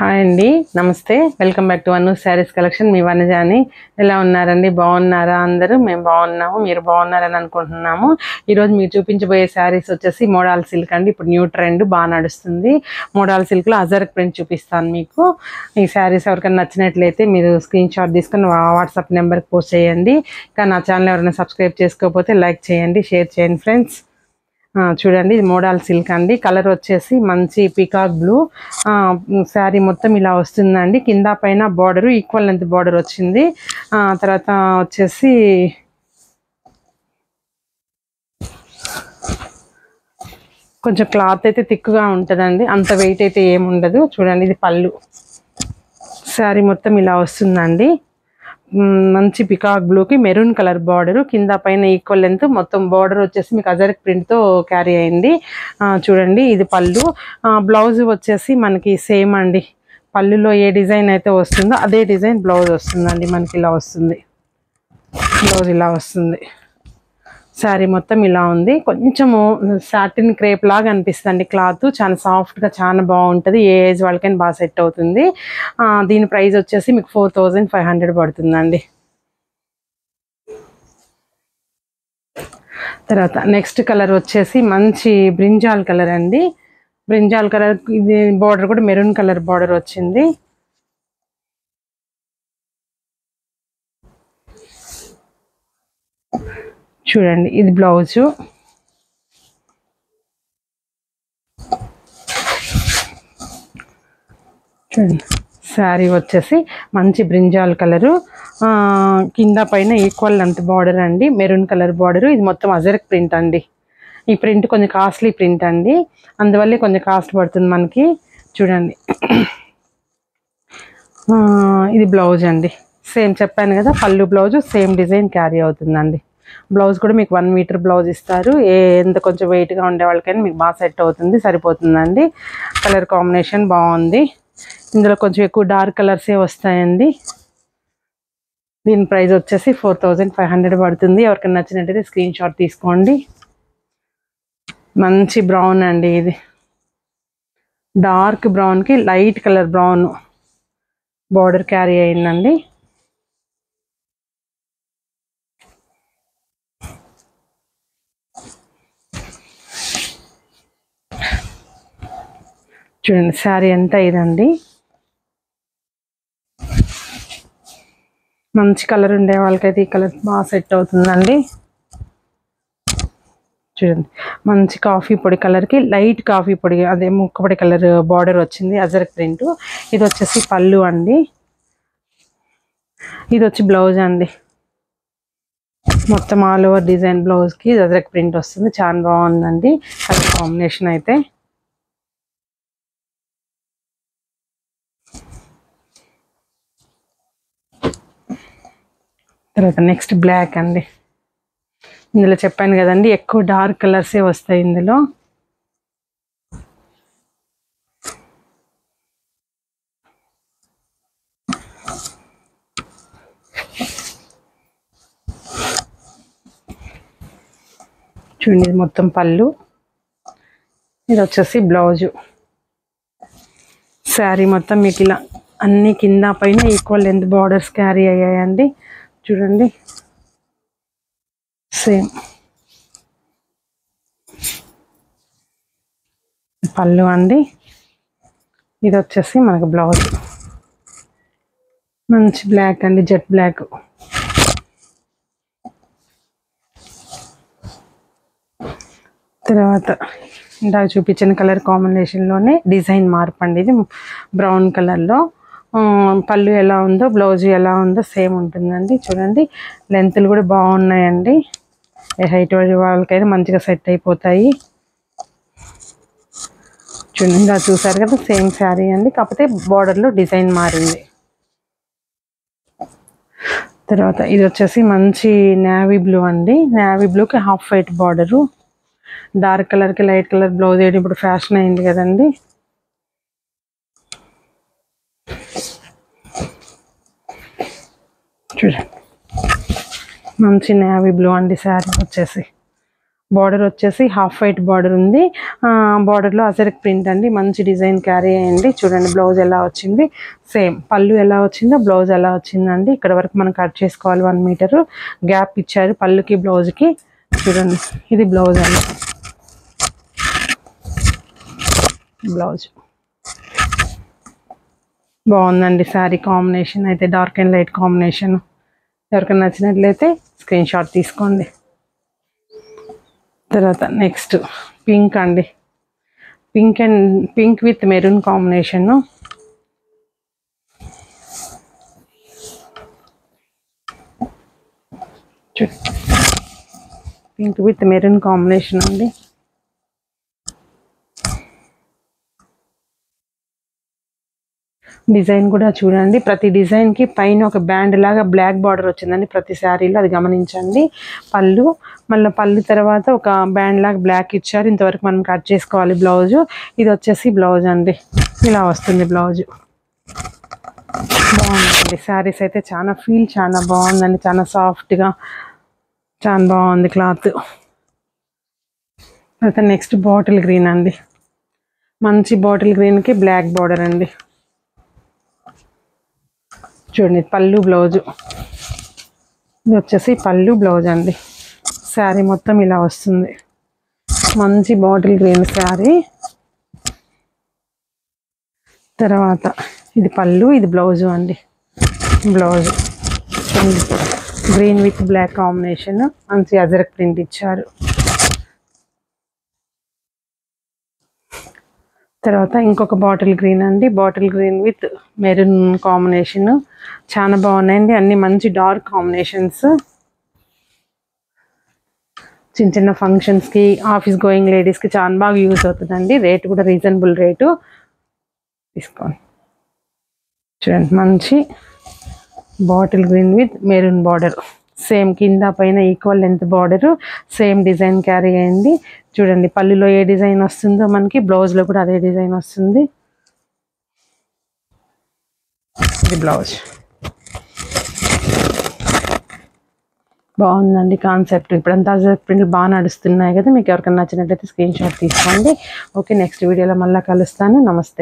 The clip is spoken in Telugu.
హాయ్ అండి, నమస్తే. Welcome back to Anu Sarees collection. మీ వనజాని. ఎలా ఉన్నారండి? బాగున్నారా? అందరూ మేము బాగున్నాము, మీరు బాగున్నారని అనుకుంటున్నాము. ఈరోజు మీరు చూపించబోయే శారీస్ వచ్చేసి మోడల్ సిల్క్ అండి. ఇప్పుడు న్యూ ట్రెండ్ బాగా నడుస్తుంది. మోడల్ సిల్క్లో అజరక్ ప్రింట్ చూపిస్తాను మీకు. ఈ శారీస్ ఎవరికైనా నచ్చినట్లయితే మీరు స్క్రీన్ షాట్ తీసుకొని వాట్సాప్ నెంబర్కి పోస్ట్ చేయండి. ఇంకా నా ఛానల్ ఎవరైనా సబ్స్క్రైబ్ చేసుకోకపోతే లైక్ చేయండి, షేర్ చేయండి ఫ్రెండ్స్. చూడండి, ఇది మోడల్ సిల్క్ అండి. కలర్ వచ్చేసి మంచి పీకాక్ బ్లూ. శారీ మొత్తం ఇలా వస్తుందండి. కింద పైన బార్డర్ ఈక్వల్ లెంత్ బార్డర్ వచ్చింది. తర్వాత వచ్చేసి కొంచెం క్లాత్ అయితే థిక్గా ఉంటుందండి, అంత వెయిట్ అయితే ఏముండదు. చూడండి, ఇది పళ్ళు. శారీ మొత్తం ఇలా వస్తుందండి. మంచి పికాక్ బ్లూకి మెరూన్ కలర్ బార్డర్, కింద పైన ఈక్వల్ లెంత్ మొత్తం బార్డర్ వచ్చేసి మీకు అజరక్ ప్రింట్తో క్యారీ అయింది. చూడండి, ఇది పళ్ళు. బ్లౌజ్ వచ్చేసి మనకి సేమ్ అండి. పళ్ళులో ఏ డిజైన్ అయితే వస్తుందో అదే డిజైన్ బ్లౌజ్ వస్తుందండి. మనకి ఇలా వస్తుంది, బ్లౌజ్ ఇలా వస్తుంది. శారీ మొత్తం ఇలా ఉంది. కొంచెము సాటిన్ క్రేప్ లాగా అనిపిస్తుంది క్లాత్. చాలా సాఫ్ట్గా చాలా బాగుంటుంది. ఏ ఏజ్ వాళ్ళకైనా బాగా సెట్ అవుతుంది. దీని ప్రైస్ వచ్చేసి మీకు 4500 పడుతుందండి. తర్వాత నెక్స్ట్ కలర్ వచ్చేసి మంచి బ్రింజాల్ కలర్ అండి. బ్రింజాల్ కలర్, ఇది బార్డర్ కూడా మెరూన్ కలర్ బార్డర్ వచ్చింది. చూడండి, ఇది బ్లౌజు. చూడండి, శారీ వచ్చేసి మంచి బ్రింజాల్ కలరు, కింద పైన ఈక్వల్ లెంత్ బార్డర్ అండి, మెరూన్ కలర్ బార్డరు. ఇది మొత్తం అజరక్ ప్రింట్ అండి. ఈ ప్రింట్ కొంచెం కాస్ట్లీ ప్రింట్ అండి, అందువల్లే కొంచెం కాస్ట్ పడుతుంది మనకి. చూడండి, ఇది బ్లౌజ్ అండి. సేమ్ చెప్పాను కదా, పళ్ళు బ్లౌజు సేమ్ డిజైన్ క్యారీ అవుతుందండి. బ్లౌజ్ కూడా మీకు 1 మీటర్ బ్లౌజ్ ఇస్తారు. ఎంత కొంచెం వెయిట్గా ఉండే వాళ్ళకైనా మీకు బాగా సెట్ అవుతుంది, సరిపోతుందండి. కలర్ కాంబినేషన్ బాగుంది. ఇందులో కొంచెం ఎక్కువ డార్క్ కలర్సే వస్తాయండి. దీని ప్రైస్ వచ్చేసి 4500 పడుతుంది. ఎవరికైనా నచ్చినట్టయితే స్క్రీన్ షాట్ తీసుకోండి. మంచి బ్రౌన్ అండి, ఇది డార్క్ బ్రౌన్కి light colour brown border carry అయిందండి. చూడండి, శారీ ఎంత ఇదండి. మంచి కలర్ ఉండే వాళ్ళకైతే ఈ కలర్ బాగా సెట్ అవుతుందండి. చూడండి, మంచి కాఫీ పొడి కలర్కి లైట్ కాఫీ పొడి, అదే ముక్కపొడి కలర్ బార్డర్ వచ్చింది, అజరక్ ప్రింట్. ఇది వచ్చేసి పళ్ళు అండి. ఇది వచ్చి బ్లౌజ్ అండి. మొత్తం ఆల్ ఓవర్ డిజైన్ బ్లౌజ్కి అజరక్ ప్రింట్ వస్తుంది. చాలా బాగుందండి కలర్ కాంబినేషన్ అయితే. తర్వాత నెక్స్ట్ బ్లాక్ అండి. ఇందులో చెప్పాను కదండి, ఎక్కువ డార్క్ కలర్సే వస్తాయి ఇందులో. చూడండి, ఇది మొత్తం పళ్ళు, ఇది వచ్చేసి బ్లౌజు. శారీ మొత్తం మీకు ఇలా అన్ని కింద పైన ఈక్వల్ లెంత్ బార్డర్స్ క్యారీ అయ్యాయండి. చూడండి, సేమ్ పళ్ళు అండి. ఇది వచ్చేసి మనకు బ్లౌజ్. మంచి బ్లాక్ అండి, జెట్ బ్లాక్. తర్వాత ఇందాక చూపించిన కలర్ కాంబినేషన్లోనే డిజైన్ మార్పు అండి. ఇది బ్రౌన్ కలర్లో పళ్ళు ఎలా ఉందో బ్లౌజ్ ఎలా ఉందో సేమ్ ఉంటుందండి. చూడండి, లెంత్లు కూడా బాగున్నాయండి. ఏ హైట్ వాళ్ళకైనా మంచిగా సెట్ అయిపోతాయి. చూడండి, ఇలా చూసారు కదా, సేమ్ శారీ అండి, కాకపోతే బార్డర్లో డిజైన్ మారింది. తర్వాత ఇది వచ్చేసి మంచి నేవీ బ్లూ అండి. నేవీ బ్లూకి హాఫ్ వైట్ బార్డరు, డార్క్ కలర్కి లైట్ కలర్ బ్లౌజ్ వేయడం ఇప్పుడు ఫ్యాషన్ అయింది కదండి. చూడండి, మంచి నేవీ బ్లూ అండి. శారీ వచ్చేసి బార్డర్ వచ్చేసి హాఫ్ వైట్ బార్డర్ ఉంది. బార్డర్లో అజరక్ ప్రింట్ అండి, మంచి డిజైన్ క్యారీ అయ్యండి. చూడండి బ్లౌజ్ ఎలా వచ్చింది, సేమ్ పళ్ళు ఎలా వచ్చిందో బ్లౌజ్ ఎలా వచ్చిందండి. ఇక్కడ వరకు మనం కట్ చేసుకోవాలి, 1 మీటర్ గ్యాప్ ఇచ్చారు పళ్ళుకి బ్లౌజ్కి. చూడండి ఇది బ్లౌజ్ అండి, బ్లౌజ్ బాగుందండి. శారీ కాంబినేషన్ అయితే డార్క్ అండ్ లైట్ కాంబినేషన్. ఎవరికైనా నచ్చినట్లయితే స్క్రీన్ షాట్ తీసుకోండి. తర్వాత నెక్స్ట్ పింక్ అండి, pink with maroon combination. Pink with maroon combination అండి. డిజైన్ కూడా చూడండి, ప్రతి డిజైన్కి పైన ఒక బ్యాండ్ లాగా బ్లాక్ బార్డర్ వచ్చిందండి ప్రతి శారీలో, అది గమనించండి. పళ్ళు, మళ్ళీ పళ్ళు తర్వాత ఒక బ్యాండ్ లాగా బ్లాక్ ఇచ్చారు. ఇంతవరకు మనం కట్ చేసుకోవాలి బ్లౌజు. ఇది వచ్చేసి బ్లౌజ్ అండి, ఇలా వస్తుంది బ్లౌజు. బాగుందండి శారీస్ అయితే చాలా బాగుందండి, చాలా సాఫ్ట్గా చాలా బాగుంది క్లాత్. తర్వాత నెక్స్ట్ బాటిల్ గ్రీన్ అండి, మంచి బాటిల్ గ్రీన్కి బ్లాక్ బార్డర్ అండి. చూడండి పళ్ళు బ్లౌజు, ఇది వచ్చేసి పళ్ళు బ్లౌజ్ అండి. శారీ మొత్తం ఇలా వస్తుంది, మంచి బాటిల్ గ్రీన్ శారీ. తర్వాత ఇది పళ్ళు, ఇది బ్లౌజు అండి. Blouse green with black combination, మంచి అజరక్ ప్రింట్ ఇచ్చారు. తర్వాత ఇంకొక బాటిల్ గ్రీన్ అండి, bottle green with maroon combination. చాలా బాగున్నాయండి, అన్ని మంచి డార్క్ కాంబినేషన్స్. చిన్న ఫంక్షన్స్కి, ఆఫీస్ గోయింగ్ లేడీస్కి చాలా బాగా యూజ్ అవుతుందండి. రేట్ కూడా రీజనబుల్ రేటు, తీసుకోండి. చూడండి మంచి bottle green with maroon border, same కింద పైన equal length border, same design carry అయింది. చూడండి పళ్ళులో ఏ డిజైన్ వస్తుందో మనకి బ్లౌజ్లో కూడా అదే డిజైన్ వస్తుంది. ఇది బ్లౌజ్ బాగుందండి కాన్సెప్ట్. ఇప్పుడంతా ప్రింట్లు బాగా నడుస్తున్నాయి కదా, మీకు ఎవరికైనా నచ్చినట్లయితే స్క్రీన్ షాట్ తీసుకోండి. ఓకే, నెక్స్ట్ వీడియోలో మళ్ళీ కలుస్తాను. నమస్తే.